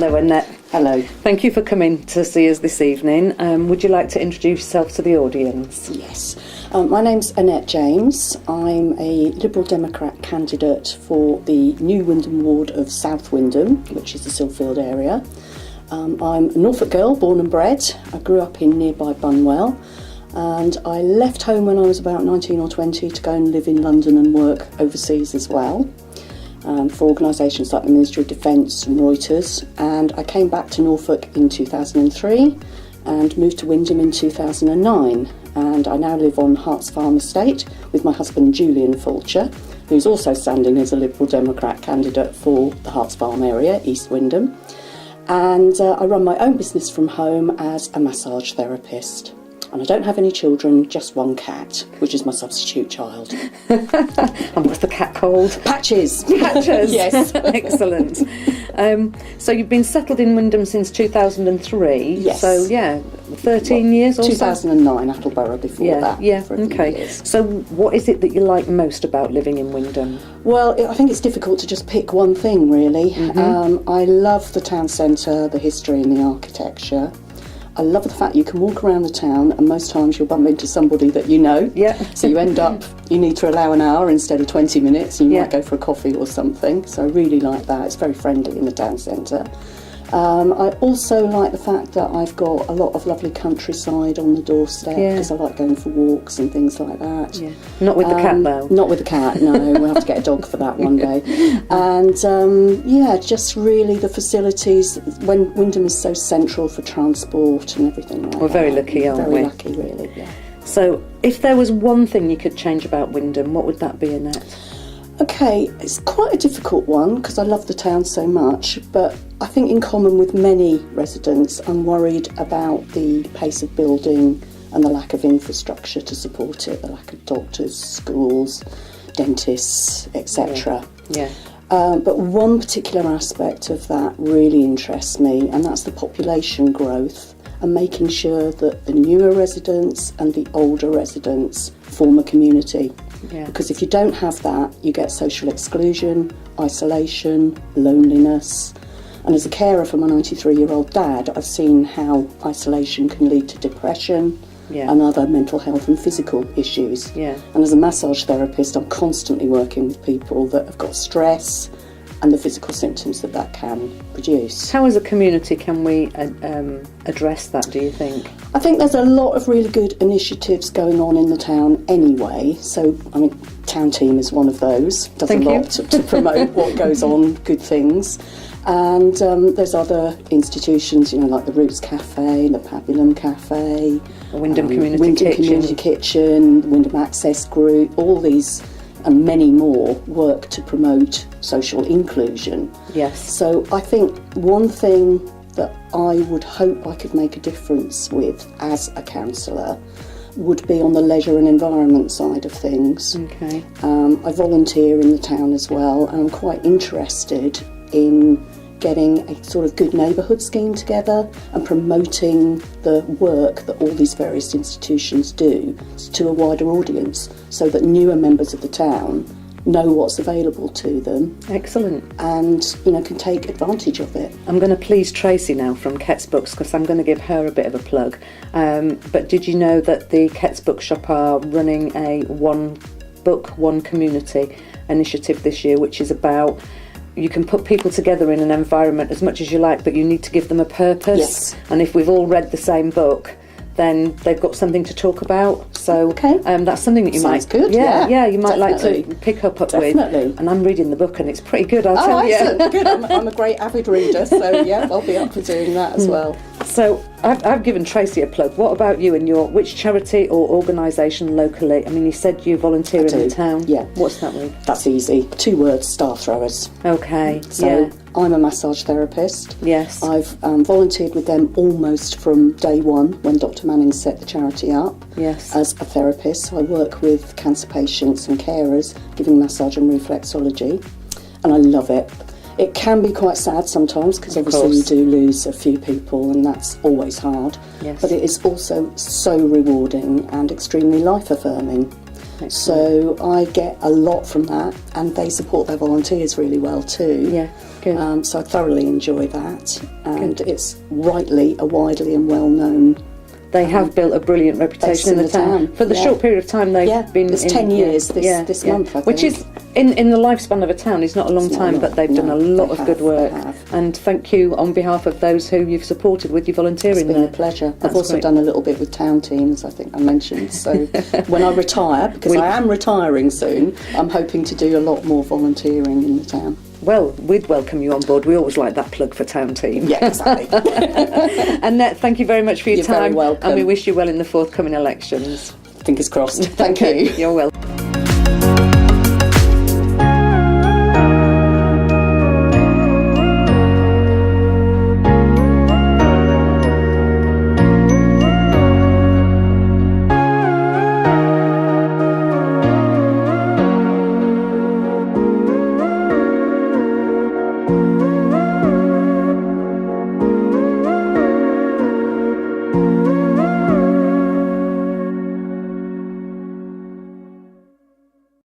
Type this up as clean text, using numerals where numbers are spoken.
Hello, Annette. Hello. Thank you for coming to see us this evening. Would you like to introduce yourself to the audience? Yes. My name's Annette James. I'm a Liberal Democrat candidate for the New Wymondham ward of South Wymondham, which is the Silfield area. I'm a Norfolk girl, born and bred. I grew up in nearby Bunwell, and I left home when I was about 19 or 20 to go and live in London and work overseas as well. For organisations like the Ministry of Defence and Reuters, and I came back to Norfolk in 2003 and moved to Wymondham in 2009, and I now live on Harts Farm Estate with my husband Julian Fulcher, who's also standing as a Liberal Democrat candidate for the Harts Farm area, East Wymondham, and I run my own business from home as a massage therapist. And I don't have any children, just one cat, which is my substitute child. And what's the cat called? Patches. Patches. Yes. Excellent. So you've been settled in Wymondham since 2003. Yes. So, 13 years or 2009, Attleborough before that. Yeah, for a few okay. years. So what is it that you like most about living in Wymondham? Well, I think it's difficult to just pick one thing, really. Mm-hmm. I love the town centre, the history and the architecture. I love the fact you can walk around the town and most times you'll bump into somebody that you know. Yeah. So you end up, you need to allow an hour instead of 20 minutes and you might go for a coffee or something. So I really like that. It's very friendly in the town centre. I also like the fact that I've got a lot of lovely countryside on the doorstep because I like going for walks and things like that. Yeah. Not with the cat though? Not with the cat, no. We'll have to get a dog for that one day. And just really the facilities, when Wymondham is so central for transport and everything like that. We're very lucky, aren't we? Very lucky, really, yeah. So if there was one thing you could change about Wymondham, what would that be, Annette? Okay, it's quite a difficult one because I love the town so much, but I think in common with many residents, I'm worried about the pace of building and the lack of infrastructure to support it, the lack of doctors, schools, dentists, etc. Yeah. But one particular aspect of that really interests me, and that's the population growth and making sure that the newer residents and the older residents form a community. Yeah. Because if you don't have that, you get social exclusion, isolation, loneliness. And as a carer for my 93-year-old dad, I've seen how isolation can lead to depression and other mental health and physical issues. Yeah. And as a massage therapist, I'm constantly working with people that have got stress and the physical symptoms that can produce. How as a community can we address that, do you think? I think there's a lot of really good initiatives going on in the town anyway. So, Town Team is one of those. Does a lot to promote what goes on, good things. And there's other institutions, like the Roots Cafe, the Pabulum Cafe, Wymondham Community Kitchen, Wymondham Access Group, all these and many more work to promote social inclusion. Yes. So I think one thing that I would hope I could make a difference with as a councillor would be on the leisure and environment side of things. Okay. I volunteer in the town as well, and I'm quite interested in getting a sort of good neighbourhood scheme together and promoting the work that all these various institutions do to a wider audience so that newer members of the town know what's available to them. Excellent. And, can take advantage of it. I'm going to please Tracy now from Ket's Books because I'm going to give her a bit of a plug. But did you know that the Ket's Bookshop are running a One Book, One Community initiative this year, which is about you can put people together in an environment as much as you like, but you need to give them a purpose. Yes. And if we've all read the same book, then they've got something to talk about. So that's something that you Sounds might good. You might Definitely. like to pick up Definitely. with. And I'm reading the book, and it's pretty good. I'll tell you. Excellent. Good. I'm a great avid reader, so I'll be up for doing that as well. So I've given Tracy a plug. What about you and which charity or organisation locally? You said you volunteer in the town. Yeah. What's that mean? That's easy. 2 words: Star Throwers. Okay. So I'm a massage therapist. Yes. I've volunteered with them almost from day one when Dr. Manning set the charity up. Yes. As a therapist, so I work with cancer patients and carers, giving massage and reflexology, and I love it. It can be quite sad sometimes because obviously you do lose a few people and that's always hard. Yes. But it is also so rewarding and extremely life affirming. So I get a lot from that, and they support their volunteers really well too. Yeah, good. So I thoroughly enjoy that, and it's rightly a widely and well-known. They have built a brilliant reputation in the town. For the short period of time they've been it's 10 years this month, I think. Which is, in the lifespan of a town, is not a long time, but they've done a lot of good work. And thank you on behalf of those who you've supported with your volunteering. It's been a pleasure. I've also done a little bit with town teams, I think I mentioned. So when I retire, because I am retiring soon, I'm hoping to do a lot more volunteering in the town. Well, we'd welcome you on board. We always like that plug for town team. Yeah, exactly. Annette, thank you very much for your You're time. very welcome. And we wish you well in the forthcoming elections. Fingers crossed. Thank you. You're welcome.